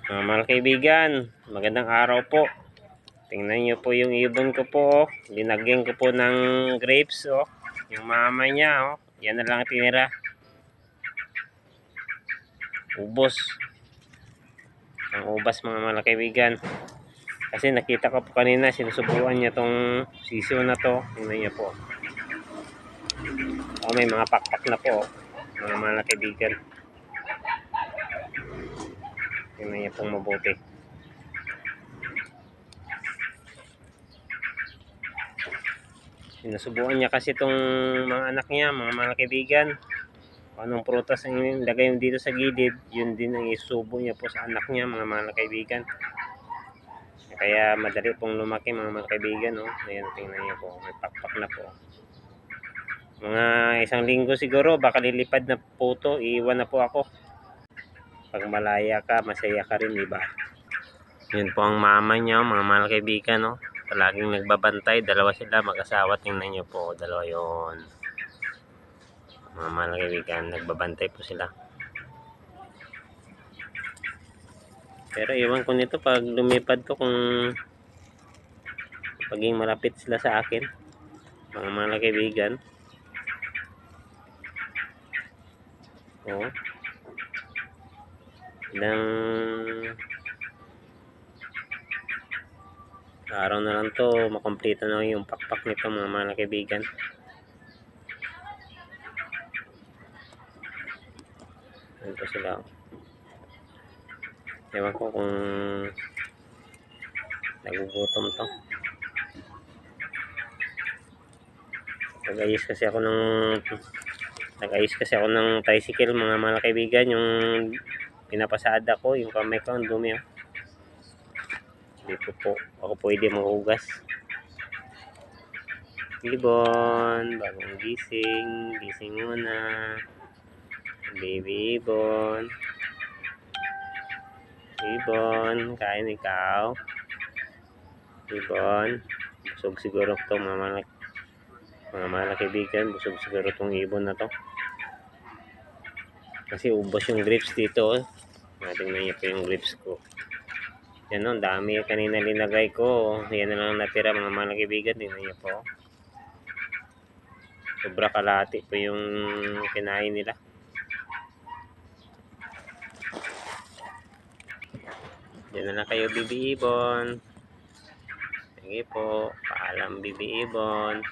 Mga kaibigan, magandang araw po. Tingnan nyo po yung ibon ko po. Linagyan ko po ng grapes. Oh. Yung mama niya. Oh. Yan na lang tinira. Ubos. Ang ubas mga kaibigan. Kasi nakita ko po kanina, sinusubuan niya tong sisiw na to. Tingnan niyo po. Oh, may mga pakpak na po. Mga kaibigan. Tingnan niyo pong mabuti. Sinusubuan niya kasi itong mga anak niya, mga kaibigan. Anong prutas ang ilagay dito sa gilid, yun din ang isubo niya po sa anak niya, mga kaibigan. Kaya madali pong lumaki mga kaibigan. Oh. Ayan, tingnan niyo po, may pakpak na po. Mga isang linggo siguro, baka lilipad na po to, iiwan na po ako. Pag malaya ka, masaya ka rin, diba? Yun po ang mama niya, mga kaibigan. Oh. Palaging nagbabantay, dalawa sila mag-asawa, tingnan niyo po, dalawa yon. Mga kaibigan, nagbabantay po sila. Pero iwan ko nito pag lumipad ko kung paging malapit sila sa akin, mga kaibigan. Oh. Ilang araw na lang to, makompleto na yung pakpak nito mga kaibigan. Ano po sila. Ewan ko kung nagugutom to. Nag-ayos kasi ako ng tricycle mga kaibigan, yung pinapasada ko, yung kamay ko ang dumi. Oh. Dito po ako pwede maghugas. Ibon, bagong gising muna. Baby ibon, kain ikaw. Ibon, busog siguro to mga kaibigan, busog siguro tong ibon na to. Kasi ubos yung grapes dito. Oh. Tingnan niyo po yung grapes ko. Yan, oh, dami kanina linagay ko. Yan na lang natira mga kaibigan. Tingnan niyo po. Sobra kalahati po yung kinain nila. Yan na lang kayo, Bibi Ibon. Sige po. Paalam, Bibi Ibon.